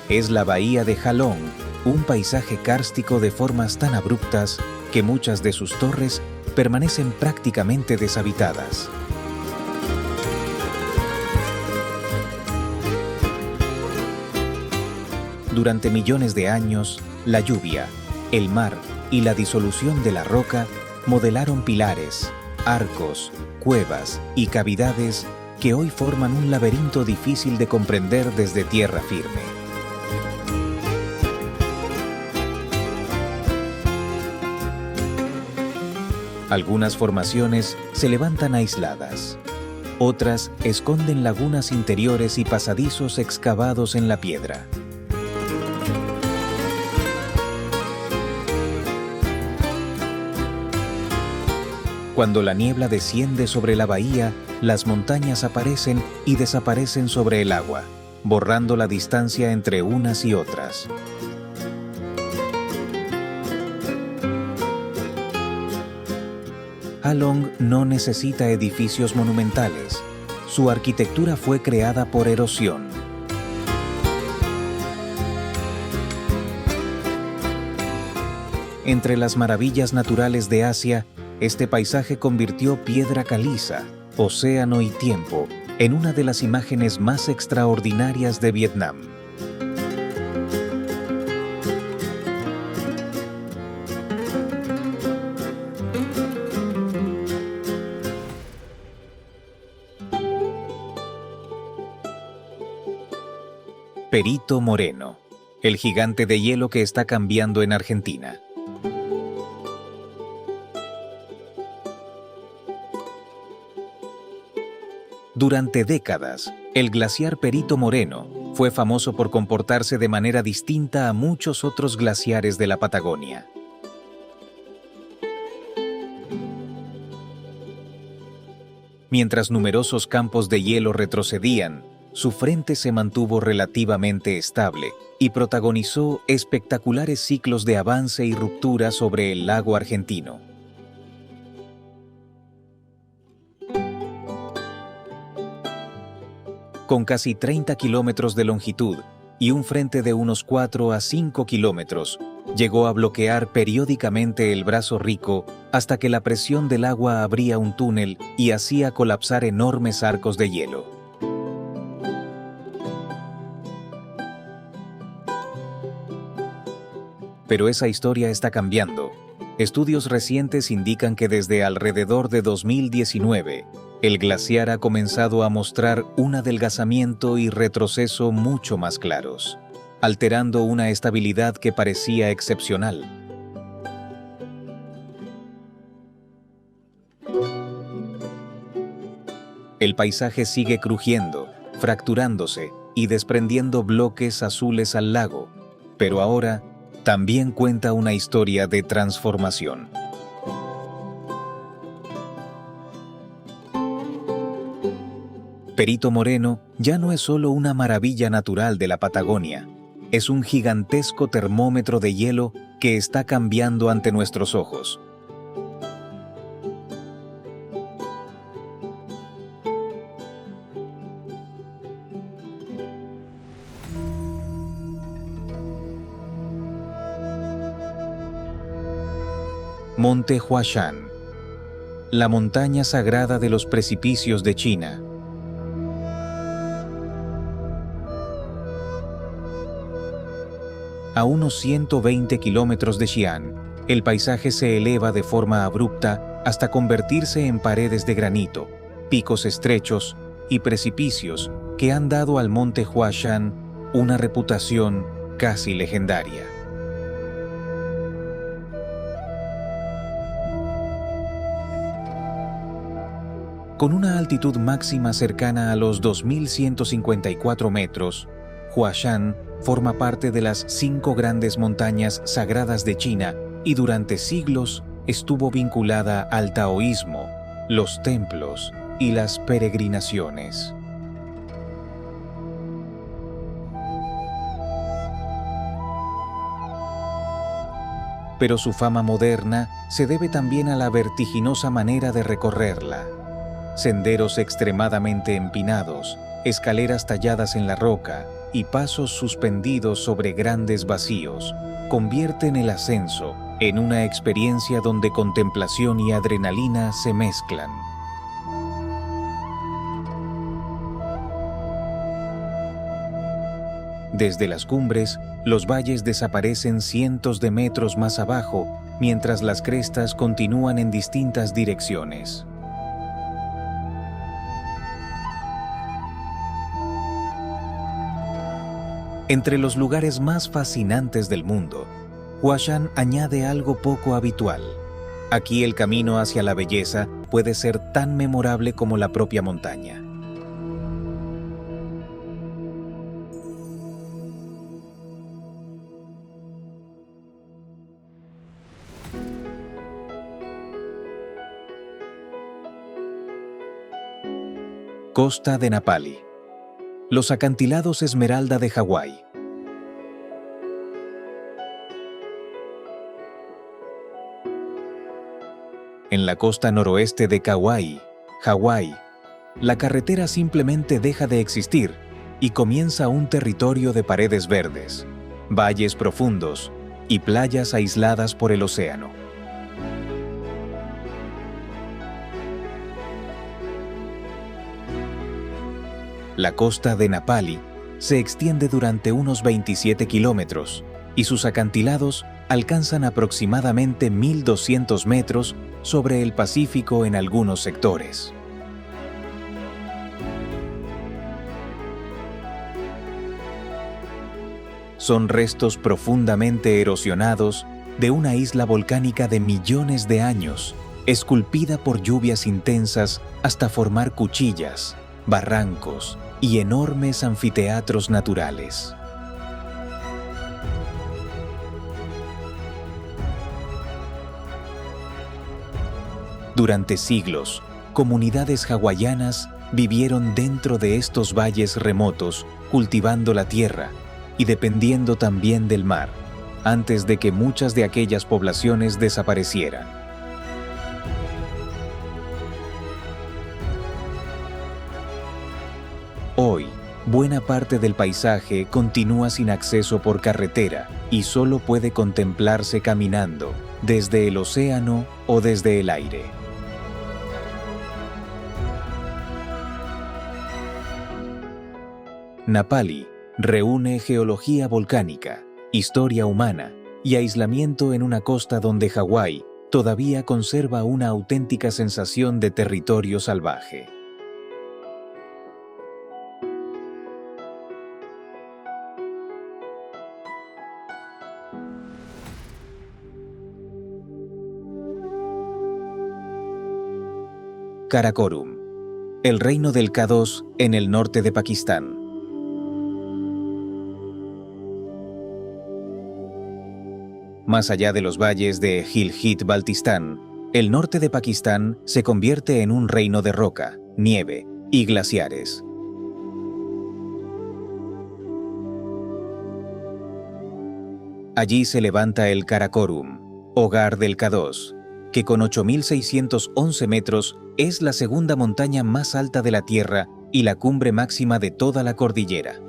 Es la bahía de Halong, un paisaje kárstico de formas tan abruptas que muchas de sus torres permanecen prácticamente deshabitadas. Durante millones de años, la lluvia, el mar y la disolución de la roca modelaron pilares, arcos, cuevas y cavidades que hoy forman un laberinto difícil de comprender desde tierra firme. Algunas formaciones se levantan aisladas. Otras esconden lagunas interiores y pasadizos excavados en la piedra. Cuando la niebla desciende sobre la bahía, las montañas aparecen y desaparecen sobre el agua, borrando la distancia entre unas y otras. Halong no necesita edificios monumentales. Su arquitectura fue creada por erosión. Entre las maravillas naturales de Asia, este paisaje convirtió piedra caliza, océano y tiempo en una de las imágenes más extraordinarias de Vietnam. Perito Moreno, el gigante de hielo que está cambiando en Argentina. Durante décadas, el glaciar Perito Moreno fue famoso por comportarse de manera distinta a muchos otros glaciares de la Patagonia. Mientras numerosos campos de hielo retrocedían, su frente se mantuvo relativamente estable y protagonizó espectaculares ciclos de avance y ruptura sobre el lago argentino. Con casi 30 kilómetros de longitud y un frente de unos 4 a 5 kilómetros, llegó a bloquear periódicamente el brazo rico hasta que la presión del agua abría un túnel y hacía colapsar enormes arcos de hielo. Pero esa historia está cambiando. Estudios recientes indican que desde alrededor de 2019, el glaciar ha comenzado a mostrar un adelgazamiento y retroceso mucho más claros, alterando una estabilidad que parecía excepcional. El paisaje sigue crujiendo, fracturándose y desprendiendo bloques azules al lago, pero ahora también cuenta una historia de transformación. Perito Moreno ya no es solo una maravilla natural de la Patagonia, es un gigantesco termómetro de hielo que está cambiando ante nuestros ojos. Monte Huashan, la montaña sagrada de los precipicios de China. A unos 120 kilómetros de Xi'an, el paisaje se eleva de forma abrupta hasta convertirse en paredes de granito, picos estrechos y precipicios que han dado al monte Huashan una reputación casi legendaria. Con una altitud máxima cercana a los 2.154 metros, Huashan forma parte de las 5 grandes montañas sagradas de China y durante siglos estuvo vinculada al taoísmo, los templos y las peregrinaciones. Pero su fama moderna se debe también a la vertiginosa manera de recorrerla. Senderos extremadamente empinados, escaleras talladas en la roca y pasos suspendidos sobre grandes vacíos convierten el ascenso en una experiencia donde contemplación y adrenalina se mezclan. Desde las cumbres, los valles desaparecen cientos de metros más abajo, mientras las crestas continúan en distintas direcciones. Entre los lugares más fascinantes del mundo, Huashan añade algo poco habitual. Aquí el camino hacia la belleza puede ser tan memorable como la propia montaña. Costa de Napali. Los acantilados Esmeralda de Hawái. En la costa noroeste de Kauai, Hawái, la carretera simplemente deja de existir y comienza un territorio de paredes verdes, valles profundos y playas aisladas por el océano. La costa de Napali se extiende durante unos 27 kilómetros y sus acantilados alcanzan aproximadamente 1.200 metros sobre el Pacífico en algunos sectores. Son restos profundamente erosionados de una isla volcánica de millones de años, esculpida por lluvias intensas hasta formar cuchillas, barrancos y enormes anfiteatros naturales. Durante siglos, comunidades hawaianas vivieron dentro de estos valles remotos, cultivando la tierra y dependiendo también del mar, antes de que muchas de aquellas poblaciones desaparecieran. Hoy, buena parte del paisaje continúa sin acceso por carretera y solo puede contemplarse caminando, desde el océano o desde el aire. Napali reúne geología volcánica, historia humana y aislamiento en una costa donde Hawái todavía conserva una auténtica sensación de territorio salvaje. Karakorum, el reino del K2 en el norte de Pakistán. Más allá de los valles de Gilgit-Baltistán, el norte de Pakistán se convierte en un reino de roca, nieve y glaciares. Allí se levanta el Karakorum, hogar del K2, que con 8.611 metros es la segunda montaña más alta de la Tierra y la cumbre máxima de toda la cordillera.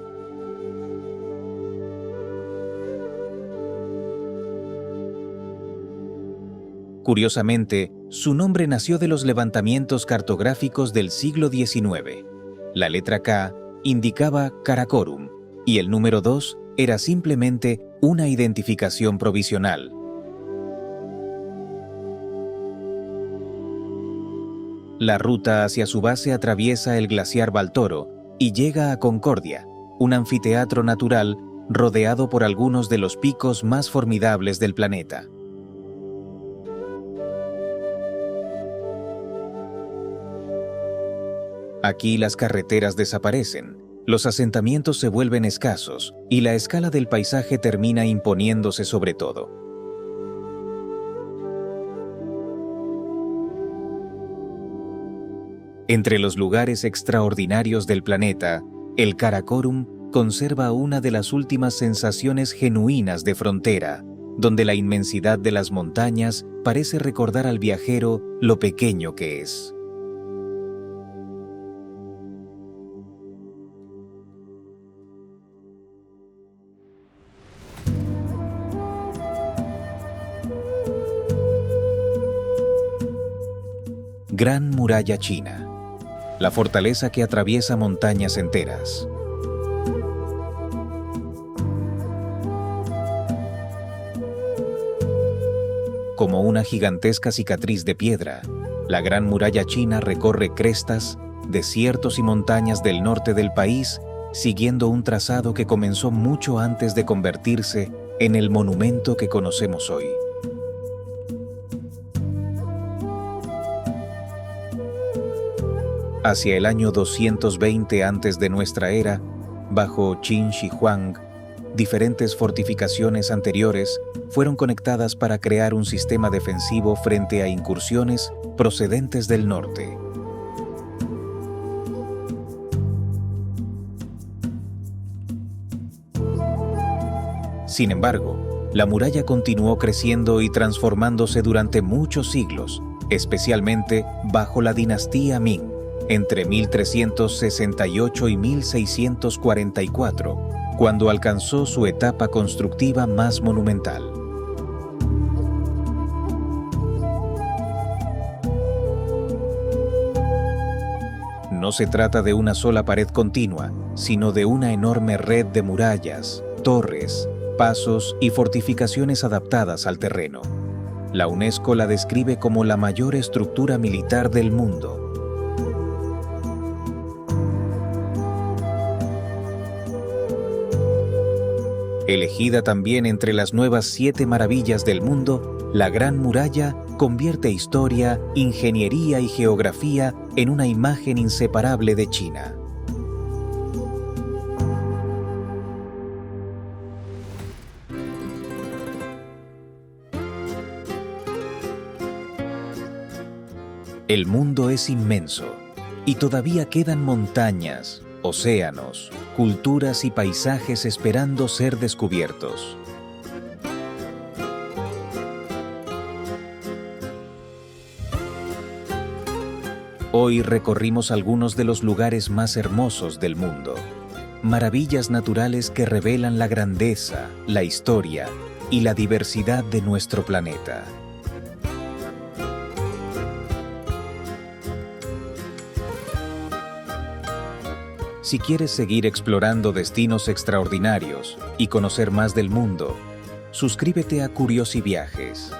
Curiosamente, su nombre nació de los levantamientos cartográficos del siglo XIX. La letra K indicaba Karakorum y el número 2 era simplemente una identificación provisional. La ruta hacia su base atraviesa el glaciar Baltoro y llega a Concordia, un anfiteatro natural rodeado por algunos de los picos más formidables del planeta. Aquí las carreteras desaparecen, los asentamientos se vuelven escasos y la escala del paisaje termina imponiéndose sobre todo. Entre los lugares extraordinarios del planeta, el Karakorum conserva una de las últimas sensaciones genuinas de frontera, donde la inmensidad de las montañas parece recordar al viajero lo pequeño que es. Gran Muralla China, la fortaleza que atraviesa montañas enteras. Como una gigantesca cicatriz de piedra, la Gran Muralla China recorre crestas, desiertos y montañas del norte del país, siguiendo un trazado que comenzó mucho antes de convertirse en el monumento que conocemos hoy. Hacia el año 220 antes de nuestra era, bajo Qin Shi Huang, diferentes fortificaciones anteriores fueron conectadas para crear un sistema defensivo frente a incursiones procedentes del norte. Sin embargo, la muralla continuó creciendo y transformándose durante muchos siglos, especialmente bajo la dinastía Ming, entre 1368 y 1644, cuando alcanzó su etapa constructiva más monumental. No se trata de una sola pared continua, sino de una enorme red de murallas, torres, pasos y fortificaciones adaptadas al terreno. La UNESCO la describe como la mayor estructura militar del mundo. Elegida también entre las nuevas 7 maravillas del mundo, la Gran Muralla convierte historia, ingeniería y geografía en una imagen inseparable de China. El mundo es inmenso y todavía quedan montañas, océanos, culturas y paisajes esperando ser descubiertos. Hoy recorrimos algunos de los lugares más hermosos del mundo, maravillas naturales que revelan la grandeza, la historia y la diversidad de nuestro planeta. Si quieres seguir explorando destinos extraordinarios y conocer más del mundo, suscríbete a Curiosiviajes.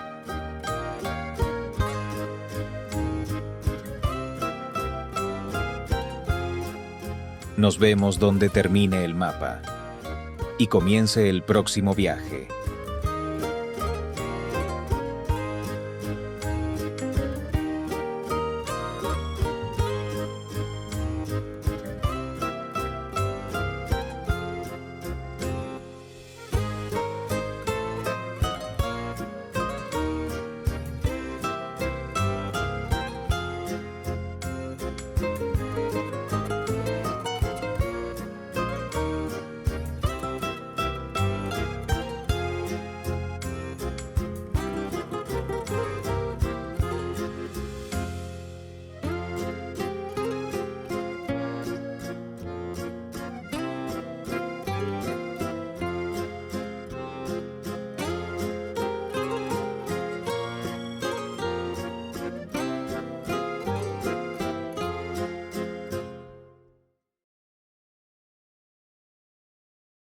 Nos vemos donde termine el mapa y comience el próximo viaje.